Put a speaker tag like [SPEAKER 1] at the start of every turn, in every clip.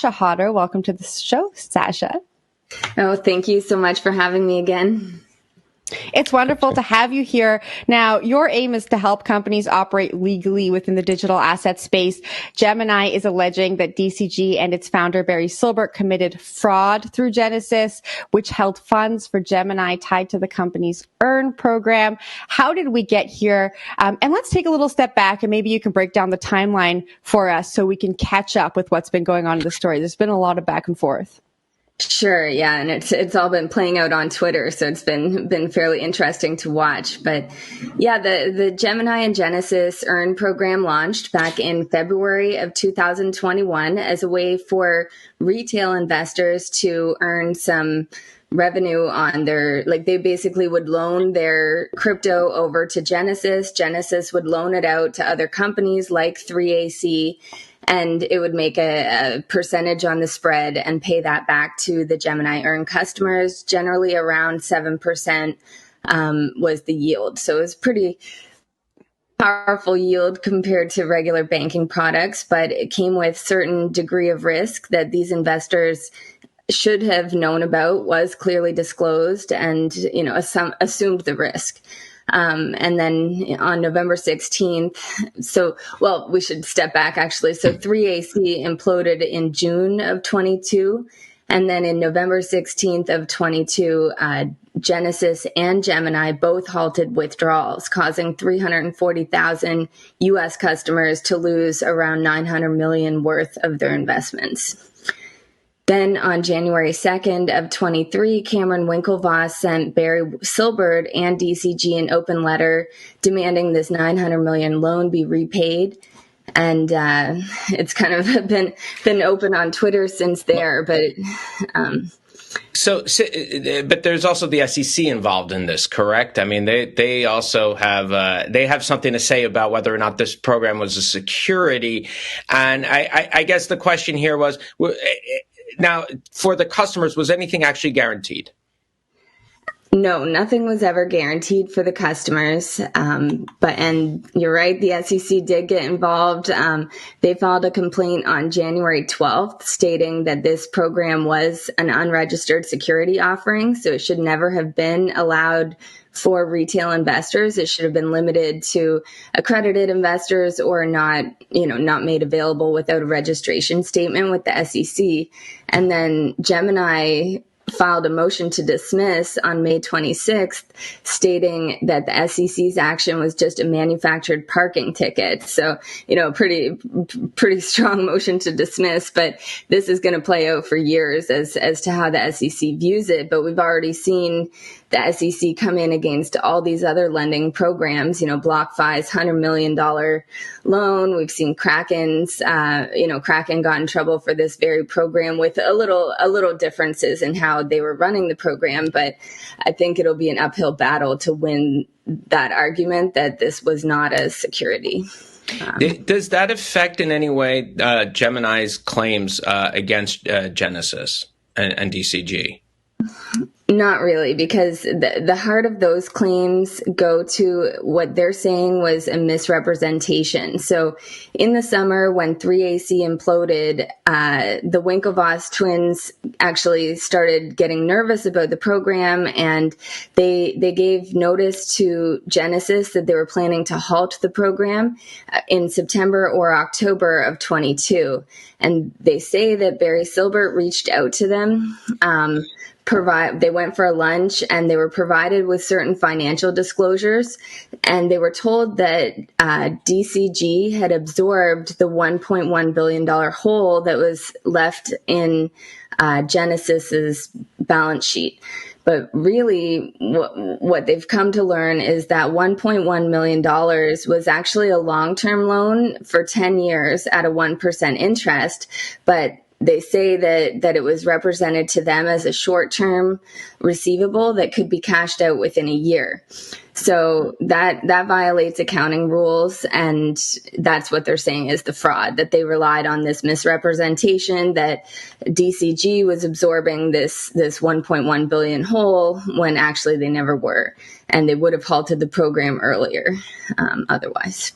[SPEAKER 1] Hodder. Welcome to the show, Sasha.
[SPEAKER 2] Oh, thank you so much for having me again.
[SPEAKER 1] It's wonderful to have you here. Now, your aim is to help companies operate legally within the digital asset space. Gemini is alleging that DCG and its founder, Barry Silbert, committed fraud through Genesis, which held funds for Gemini tied to the company's Earn program. How did we get here? And let's take a little step back, and maybe you can break down the timeline for us so we can catch up with what's been going on in the story. There's been a lot of back and forth.
[SPEAKER 2] Sure, yeah, and it's all been playing out on Twitter, so it's been fairly interesting to watch. But yeah, the Gemini and Genesis Earn program launched back in February of 2021 as a way for retail investors to earn some revenue on their, like, they basically would loan their crypto over to Genesis. Genesis would loan it out to other companies like 3AC, and it would make a percentage on the spread and pay that back to the Gemini Earn customers. Generally around 7% was the yield. So it was pretty powerful yield compared to regular banking products, but it came with certain degree of risk that these investors should have known about, was clearly disclosed, and assumed the risk. And then on November 16th, we should step back actually. So 3AC imploded in June of 22. And then in November 16th of 22, Genesis and Gemini both halted withdrawals, causing 340,000 US customers to lose around 900 million worth of their investments. Then on January 2nd of 23, Cameron Winklevoss sent Barry Silbert and DCG an open letter demanding this 900 million loan be repaid. And it's kind of been open on Twitter since there. But
[SPEAKER 3] but there's also the SEC involved in this, correct? I mean, they also have they have something to say about whether or not this program was a security. And I guess the question here was, now, for the customers, was anything actually guaranteed?
[SPEAKER 2] No, nothing was ever guaranteed for the customers. And you're right, the SEC did get involved. They filed a complaint on January 12th stating that this program was an unregistered security offering, so it should never have been allowed for retail investors. It should have been limited to accredited investors or not made available without a registration statement with the SEC. And then Gemini filed a motion to dismiss on May 26th, stating that the SEC's action was just a manufactured parking ticket. So, pretty strong motion to dismiss, but this is going to play out for years as to how the SEC views it. But we've already seen the SEC come in against all these other lending programs, BlockFi's $100 million loan. We've seen Kraken's, Kraken got in trouble for this very program with a little differences in how they were running the program. But I think it'll be an uphill battle to win that argument that this was not a security.
[SPEAKER 3] Does that affect in any way Gemini's claims against Genesis and DCG?
[SPEAKER 2] Not really, because the heart of those claims go to what they're saying was a misrepresentation. So in the summer when 3AC imploded, the Winklevoss twins actually started getting nervous about the program, and they gave notice to Genesis that they were planning to halt the program in September or October of 22. And they say that Barry Silbert reached out to them. They went for a lunch and they were provided with certain financial disclosures, and they were told that DCG had absorbed the $1.1 billion hole that was left in Genesis's balance sheet. But really, what they've come to learn is that $1.1 million was actually a long-term loan for 10 years at a 1% interest, but they say that it was represented to them as a short-term receivable that could be cashed out within a year. So that violates accounting rules, and that's what they're saying is the fraud, that they relied on this misrepresentation that DCG was absorbing this $1.1 billion hole when actually they never were, and they would have halted the program earlier otherwise.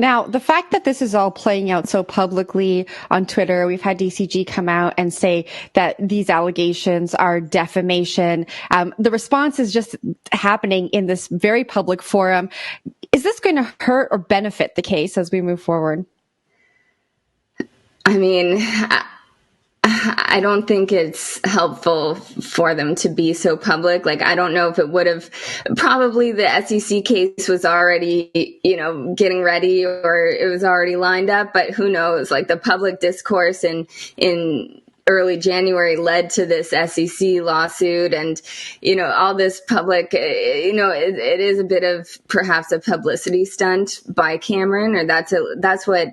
[SPEAKER 1] Now, the fact that this is all playing out so publicly on Twitter, we've had DCG come out and say that these allegations are defamation. The response is just happening in this very public forum. Is this going to hurt or benefit the case as we move forward?
[SPEAKER 2] I mean, I don't think it's helpful for them to be so public. Like, I don't know if it would have, probably the SEC case was already, getting ready, or it was already lined up, but who knows? Like, the public discourse in early January led to this SEC lawsuit, and all this public, it is a bit of perhaps a publicity stunt by Cameron, or that's what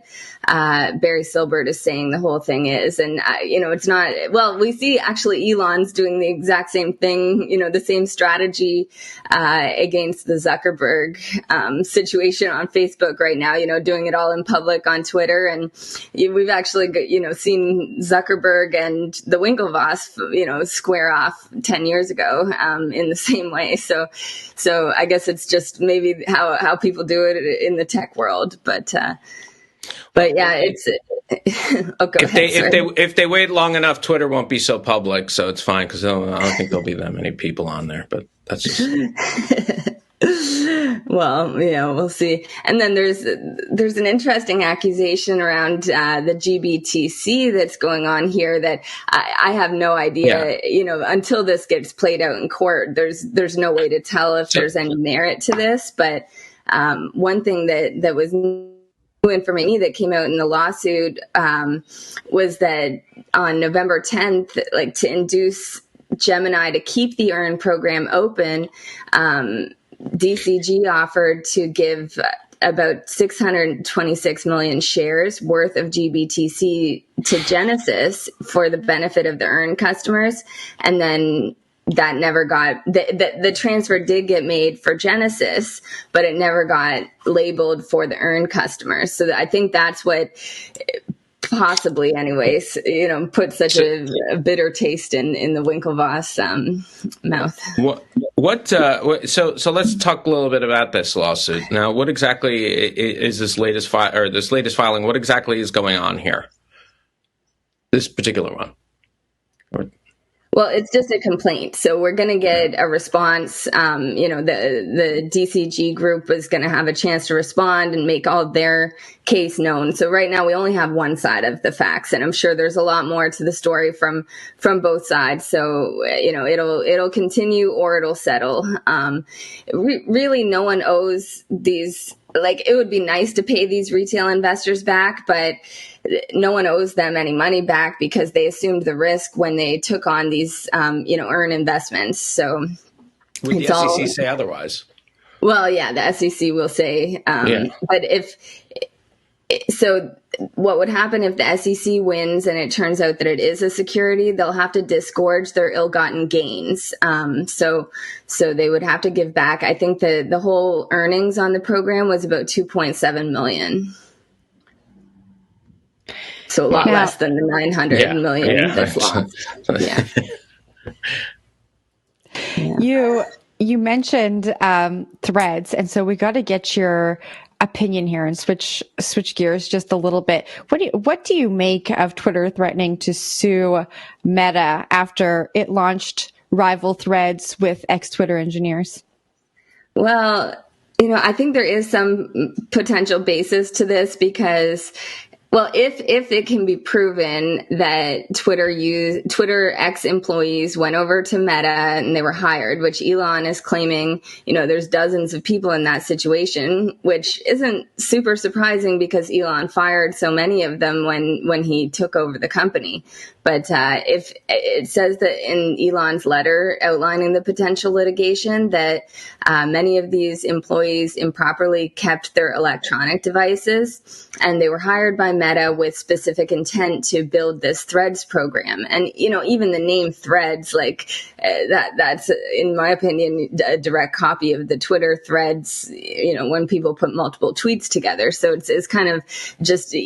[SPEAKER 2] Barry Silbert is saying the whole thing is. And it's not, well, we see actually Elon's doing the exact same thing, the same strategy against the Zuckerberg situation on Facebook right now, doing it all in public on Twitter. And we've actually seen Zuckerberg and the Winklevoss, square off 10 years ago in the same way. So I guess it's just maybe how people do it in the tech world. But yeah, it's.
[SPEAKER 3] If they wait long enough, Twitter won't be so public, so it's fine, because I don't think there'll be that many people on there. But that's just.
[SPEAKER 2] Well, we'll see. And then there's an interesting accusation around the GBTC that's going on here that I have no idea. Yeah. Until this gets played out in court, there's no way to tell if there's any merit to this. But one thing that was new information that came out in the lawsuit was that on November 10th, like, to induce Gemini to keep the Earn program open, DCG offered to give about 626 million shares worth of GBTC to Genesis for the benefit of the Earn customers. And then that never got, the transfer did get made for Genesis, but it never got labeled for the Earn customers. So I think that's what possibly anyways, put such a bitter taste in the Winklevoss mouth. So let's talk a little bit about this lawsuit. Now, what exactly is this latest filing? What exactly is going on here? This particular one. Well, it's just a complaint. So we're going to get a response. The DCG group is going to have a chance to respond and make all their case known. So right now we only have one side of the facts, and I'm sure there's a lot more to the story from both sides. So, it'll continue or it'll settle. Really, no one owes these. Like, it would be nice to pay these retail investors back, but no one owes them any money back because they assumed the risk when they took on these, Earn investments. So
[SPEAKER 3] would the SEC say otherwise?
[SPEAKER 2] Well, yeah, the SEC will say, but so what would happen if the SEC wins and it turns out that it is a security, they'll have to disgorge their ill-gotten gains. So they would have to give back. I think the whole earnings on the program was about 2.7 million. So a lot less than the 900 million that's lost. Yeah.
[SPEAKER 1] You mentioned threads, and so we got to get your opinion here and switch gears just a little bit. What do you make of Twitter threatening to sue Meta after it launched rival threads with ex-Twitter engineers?
[SPEAKER 2] Well, I think there is some potential basis to this because, well, if it can be proven that Twitter ex-employees went over to Meta and they were hired, which Elon is claiming, there's dozens of people in that situation, which isn't super surprising because Elon fired so many of them when he took over the company. But if it says that in Elon's letter outlining the potential litigation that many of these employees improperly kept their electronic devices, and they were hired by Meta with specific intent to build this Threads program. And, even the name Threads, like that's, in my opinion, a direct copy of the Twitter Threads, when people put multiple tweets together. So it's kind of just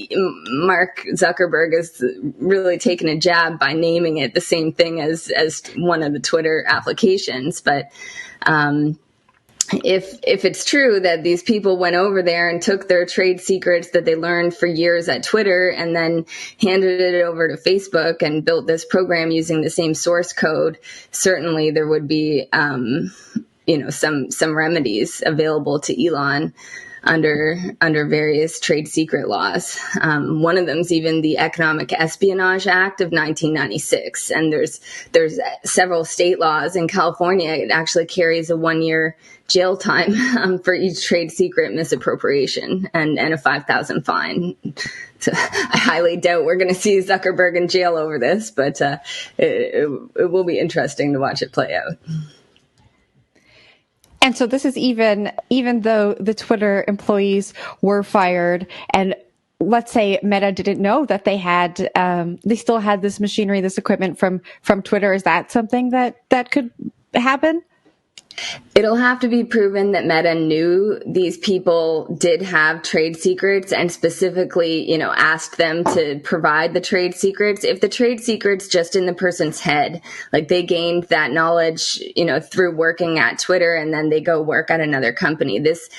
[SPEAKER 2] Mark Zuckerberg is really taking a jab by naming it the same thing as one of the Twitter applications. But if it's true that these people went over there and took their trade secrets that they learned for years at Twitter and then handed it over to Facebook and built this program using the same source code, certainly there would be, some remedies available to Elon under various trade secret laws. One of them is even the Economic Espionage Act of 1996. And there's several state laws. In California, it actually carries a 1-year jail time for each trade secret misappropriation and a $5,000 fine. So I highly doubt we're going to see Zuckerberg in jail over this, but it will be interesting to watch it play out.
[SPEAKER 1] And so this is even though the Twitter employees were fired, and let's say Meta didn't know that they had, they still had this machinery, this equipment from Twitter. Is that something that could happen?
[SPEAKER 2] It'll have to be proven that Meta knew these people did have trade secrets and specifically, asked them to provide the trade secrets. If the trade secret's just in the person's head, like they gained that knowledge, through working at Twitter and then they go work at another company. This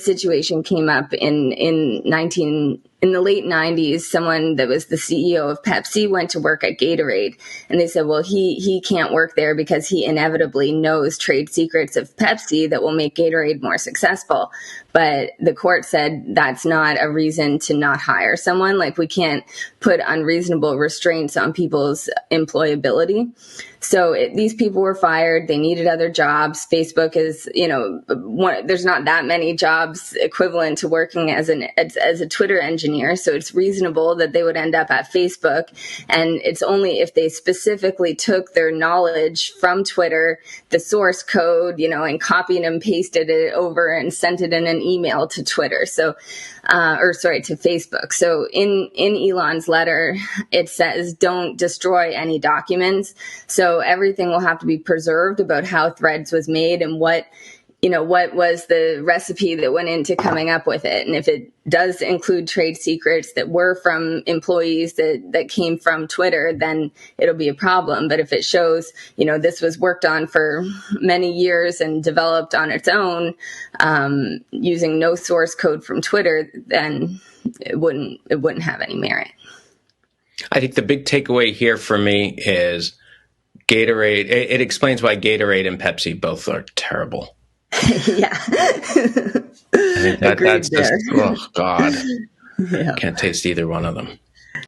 [SPEAKER 2] situation came up in the late 90s. Someone that was the CEO of Pepsi went to work at Gatorade, and they said, well, he can't work there because he inevitably knows trade secrets of Pepsi that will make Gatorade more successful. But the court said that's not a reason to not hire someone. Like, we can't put unreasonable restraints on people's employability. So these people were fired. They needed other jobs. Facebook is, there's not that many jobs equivalent to working as a Twitter engineer. So it's reasonable that they would end up at Facebook. And it's only if they specifically took their knowledge from Twitter, the source code, and copied and pasted it over and sent it in an email to Twitter. So, to Facebook. So in Elon's letter, it says, don't destroy any documents. So everything will have to be preserved about how Threads was made and what was the recipe that went into coming up with it. And if it does include trade secrets that were from employees that came from Twitter, then it'll be a problem. But if it shows, this was worked on for many years and developed on its own, using no source code from Twitter, then it wouldn't have any merit.
[SPEAKER 3] I think the big takeaway here for me is Gatorade. It explains why Gatorade and Pepsi both are terrible.
[SPEAKER 2] Yeah.
[SPEAKER 3] I think that's just, oh God.
[SPEAKER 2] Yeah.
[SPEAKER 3] Can't taste either one of them.